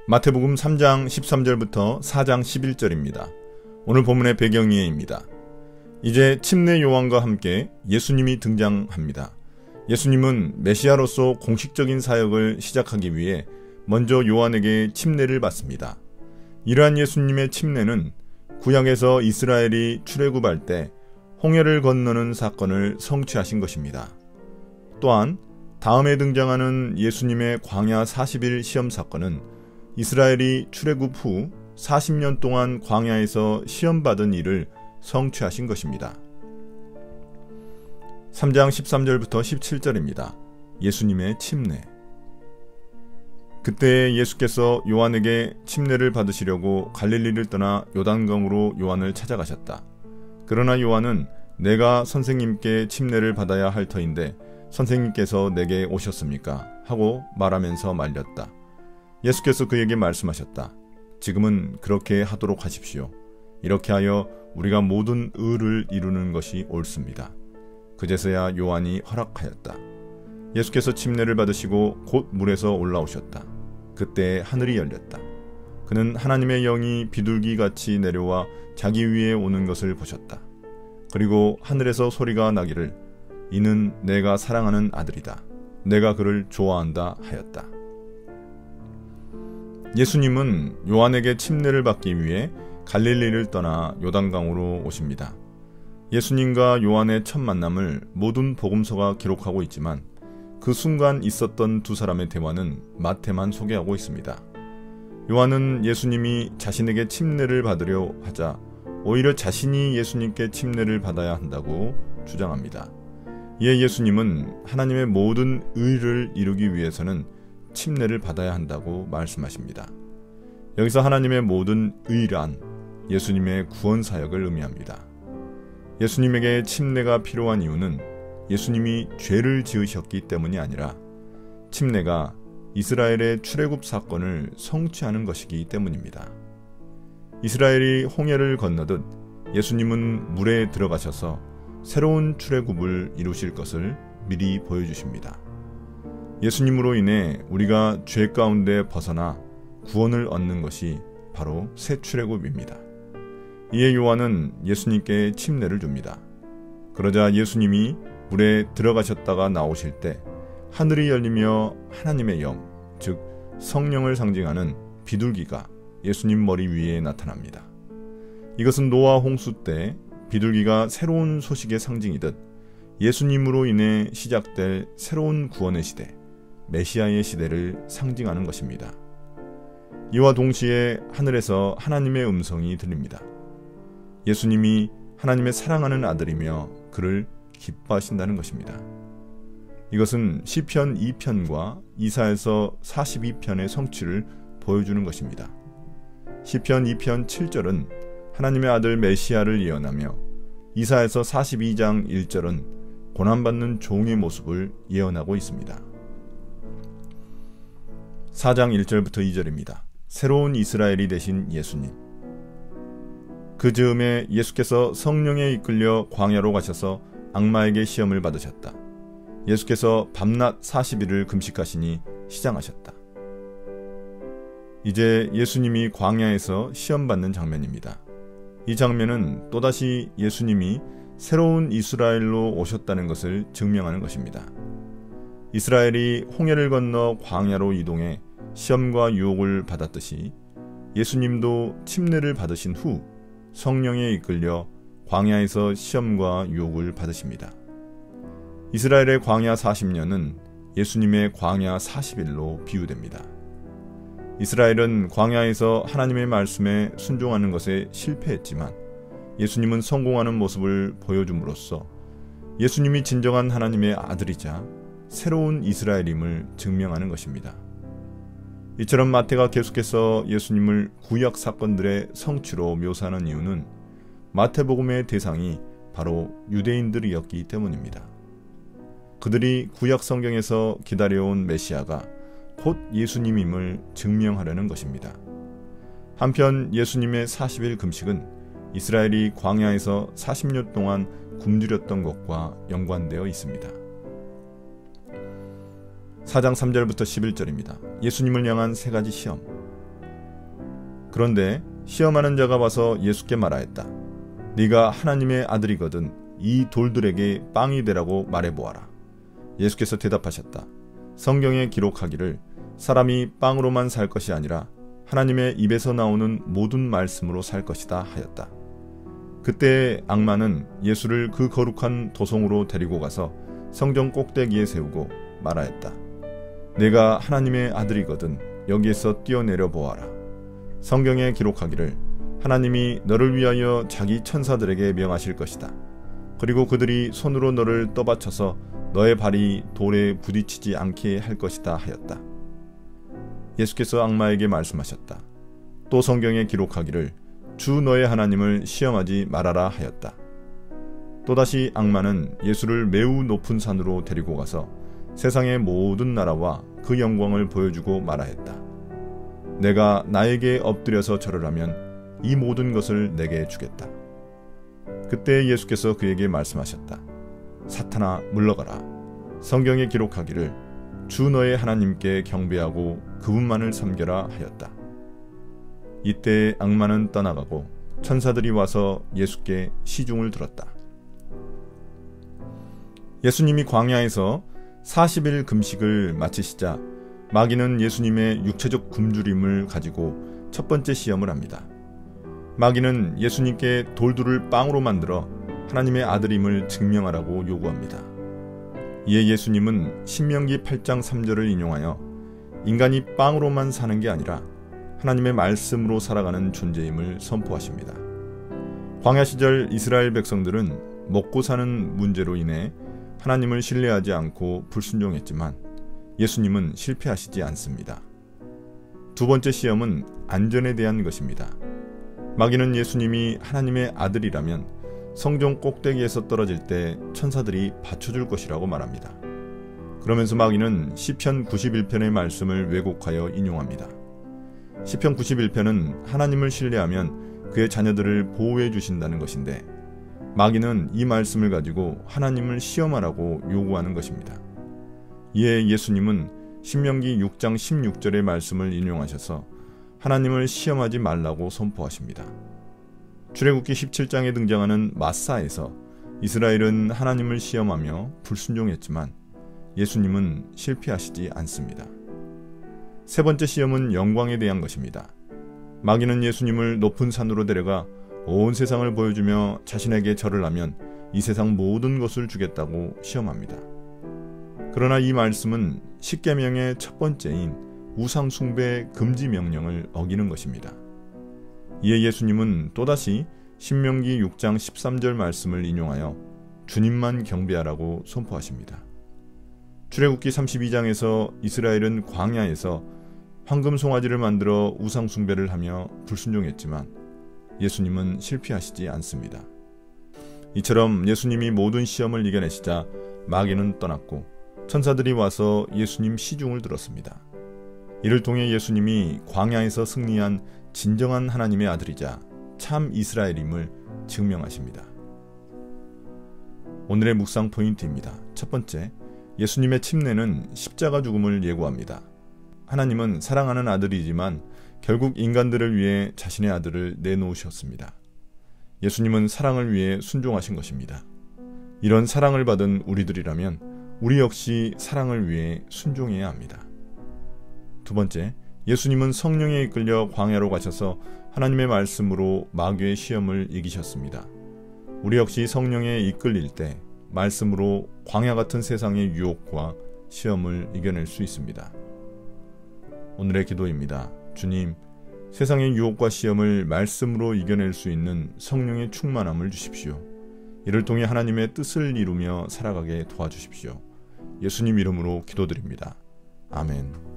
마태복음 3장 13절부터 4장 11절입니다. 오늘 본문의 배경이에입니다. 이제 침례 요한과 함께 예수님이 등장합니다. 예수님은 메시아로서 공식적인 사역을 시작하기 위해 먼저 요한에게 침례를 받습니다. 이러한 예수님의 침례는 구약에서 이스라엘이 출애굽할 때 홍해를 건너는 사건을 성취하신 것입니다. 또한 다음에 등장하는 예수님의 광야 40일 시험 사건은 이스라엘이 출애굽 후 40년 동안 광야에서 시험받은 일을 성취하신 것입니다. 3장 13절부터 17절입니다. 예수님의 침례. 그때 예수께서 요한에게 침례를 받으시려고 갈릴리를 떠나 요단강으로 요한을 찾아가셨다. 그러나 요한은 내가 선생님께 침례를 받아야 할 터인데 선생님께서 내게 오셨습니까? 하고 말하면서 말렸다. 예수께서 그에게 말씀하셨다. 지금은 그렇게 하도록 하십시오. 이렇게 하여 우리가 모든 의를 이루는 것이 옳습니다. 그제서야 요한이 허락하였다. 예수께서 침례를 받으시고 곧 물에서 올라오셨다. 그때 하늘이 열렸다. 그는 하나님의 영이 비둘기같이 내려와 자기 위에 오는 것을 보셨다. 그리고 하늘에서 소리가 나기를 이는 내가 사랑하는 아들이다. 내가 그를 좋아한다 하였다. 예수님은 요한에게 침례를 받기 위해 갈릴리를 떠나 요단강으로 오십니다. 예수님과 요한의 첫 만남을 모든 복음서가 기록하고 있지만 그 순간 있었던 두 사람의 대화는 마태만 소개하고 있습니다. 요한은 예수님이 자신에게 침례를 받으려 하자 오히려 자신이 예수님께 침례를 받아야 한다고 주장합니다. 이에 예수님은 하나님의 모든 의를 이루기 위해서는 침례를 받아야 한다고 말씀하십니다. 여기서 하나님의 모든 의란 예수님의 구원 사역을 의미합니다. 예수님에게 침례가 필요한 이유는 예수님이 죄를 지으셨기 때문이 아니라 침례가 이스라엘의 출애굽 사건을 성취하는 것이기 때문입니다. 이스라엘이 홍해를 건너듯 예수님은 물에 들어가셔서 새로운 출애굽을 이루실 것을 미리 보여주십니다. 예수님으로 인해 우리가 죄 가운데 벗어나 구원을 얻는 것이 바로 새 출애굽입니다. 이에 요한은 예수님께 침례를 줍니다. 그러자 예수님이 물에 들어가셨다가 나오실 때 하늘이 열리며 하나님의 영, 즉 성령을 상징하는 비둘기가 예수님 머리 위에 나타납니다. 이것은 노아 홍수 때 비둘기가 새로운 소식의 상징이듯 예수님으로 인해 시작될 새로운 구원의 시대, 메시아의 시대를 상징하는 것입니다. 이와 동시에 하늘에서 하나님의 음성이 들립니다. 예수님이 하나님의 사랑하는 아들이며 그를 기뻐하신다는 것입니다. 이것은 시편 2편과 이사야서 42편의 성취를 보여주는 것입니다. 시편 2편 7절은 하나님의 아들 메시아를 예언하며 이사야서 42장 1절은 고난받는 종의 모습을 예언하고 있습니다. 4장 1절부터 2절입니다. 새로운 이스라엘이 되신 예수님. 그 즈음에 예수께서 성령에 이끌려 광야로 가셔서 악마에게 시험을 받으셨다. 예수께서 밤낮 40일을 금식하시니 시장하셨다. 이제 예수님이 광야에서 시험받는 장면입니다. 이 장면은 또다시 예수님이 새로운 이스라엘로 오셨다는 것을 증명하는 것입니다. 이스라엘이 홍해를 건너 광야로 이동해 시험과 유혹을 받았듯이 예수님도 침례를 받으신 후 성령에 이끌려 광야에서 시험과 유혹을 받으십니다. 이스라엘의 광야 40년은 예수님의 광야 40일로 비유됩니다. 이스라엘은 광야에서 하나님의 말씀에 순종하는 것에 실패했지만 예수님은 성공하는 모습을 보여줌으로써 예수님이 진정한 하나님의 아들이자 새로운 이스라엘임을 증명하는 것입니다. 이처럼 마태가 계속해서 예수님을 구약 사건들의 성취로 묘사하는 이유는 마태복음의 대상이 바로 유대인들이었기 때문입니다. 그들이 구약 성경에서 기다려온 메시아가 곧 예수님임을 증명하려는 것입니다. 한편 예수님의 40일 금식은 이스라엘이 광야에서 40년 동안 굶주렸던 것과 연관되어 있습니다. 4장 3절부터 11절입니다. 예수님을 향한 세 가지 시험. 그런데 시험하는 자가 와서 예수께 말하였다. 네가 하나님의 아들이거든 이 돌들에게 빵이 되라고 말해보아라. 예수께서 대답하셨다. 성경에 기록하기를 사람이 빵으로만 살 것이 아니라 하나님의 입에서 나오는 모든 말씀으로 살 것이다 하였다. 그때 악마는 예수를 그 거룩한 도성으로 데리고 가서 성전 꼭대기에 세우고 말하였다. 내가 하나님의 아들이거든 여기에서 뛰어내려 보아라. 성경에 기록하기를 하나님이 너를 위하여 자기 천사들에게 명하실 것이다. 그리고 그들이 손으로 너를 떠받쳐서 너의 발이 돌에 부딪히지 않게 할 것이다 하였다. 예수께서 악마에게 말씀하셨다. 또 성경에 기록하기를 주 너의 하나님을 시험하지 말아라 하였다. 또다시 악마는 예수를 매우 높은 산으로 데리고 가서 세상의 모든 나라와 그 영광을 보여주고 말하였다. 내가 나에게 엎드려서 절을 하면 이 모든 것을 내게 주겠다. 그때 예수께서 그에게 말씀하셨다. 사탄아 물러가라. 성경에 기록하기를 주 너의 하나님께 경배하고 그분만을 섬겨라 하였다. 이때 악마는 떠나가고 천사들이 와서 예수께 시중을 들었다. 예수님이 광야에서 40일 금식을 마치시자 마귀는 예수님의 육체적 굶주림을 가지고 첫 번째 시험을 합니다. 마귀는 예수님께 돌들을 빵으로 만들어 하나님의 아들임을 증명하라고 요구합니다. 이에 예수님은 신명기 8장 3절을 인용하여 인간이 빵으로만 사는 게 아니라 하나님의 말씀으로 살아가는 존재임을 선포하십니다. 광야 시절 이스라엘 백성들은 먹고 사는 문제로 인해 하나님을 신뢰하지 않고 불순종했지만 예수님은 실패하시지 않습니다. 두 번째 시험은 안전에 대한 것입니다. 마귀는 예수님이 하나님의 아들이라면 성전 꼭대기에서 떨어질 때 천사들이 받쳐줄 것이라고 말합니다. 그러면서 마귀는 시편 91편의 말씀을 왜곡하여 인용합니다. 시편 91편은 하나님을 신뢰하면 그의 자녀들을 보호해 주신다는 것인데 마귀는 이 말씀을 가지고 하나님을 시험하라고 요구하는 것입니다. 이에 예수님은 신명기 6장 16절의 말씀을 인용하셔서 하나님을 시험하지 말라고 선포하십니다. 출애굽기 17장에 등장하는 마사에서 이스라엘은 하나님을 시험하며 불순종했지만 예수님은 실패하시지 않습니다. 세 번째 시험은 영광에 대한 것입니다. 마귀는 예수님을 높은 산으로 데려가 온 세상을 보여주며 자신에게 절을 하면 이 세상 모든 것을 주겠다고 시험합니다. 그러나 이 말씀은 십계명의 첫 번째인 우상 숭배 금지 명령을 어기는 것입니다. 이에 예수님은 또다시 신명기 6장 13절 말씀을 인용하여 주님만 경배하라고 선포하십니다. 출애굽기 32장에서 이스라엘은 광야에서 황금 송아지를 만들어 우상 숭배를 하며 불순종했지만 예수님은 실패하시지 않습니다. 이처럼 예수님이 모든 시험을 이겨내시자 마귀는 떠났고 천사들이 와서 예수님 시중을 들었습니다. 이를 통해 예수님이 광야에서 승리한 진정한 하나님의 아들이자 참 이스라엘임을 증명하십니다. 오늘의 묵상 포인트입니다. 첫 번째, 예수님의 침례는 십자가 죽음을 예고합니다. 하나님은 사랑하는 아들이지만 결국 인간들을 위해 자신의 아들을 내놓으셨습니다. 예수님은 사랑을 위해 순종하신 것입니다. 이런 사랑을 받은 우리들이라면 우리 역시 사랑을 위해 순종해야 합니다. 두 번째, 예수님은 성령에 이끌려 광야로 가셔서 하나님의 말씀으로 마귀의 시험을 이기셨습니다. 우리 역시 성령에 이끌릴 때 말씀으로 광야 같은 세상의 유혹과 시험을 이겨낼 수 있습니다. 오늘의 기도입니다. 주님, 세상의 유혹과 시험을 말씀으로 이겨낼 수 있는 성령의 충만함을 주십시오. 이를 통해 하나님의 뜻을 이루며 살아가게 도와주십시오. 예수님 이름으로 기도드립니다. 아멘.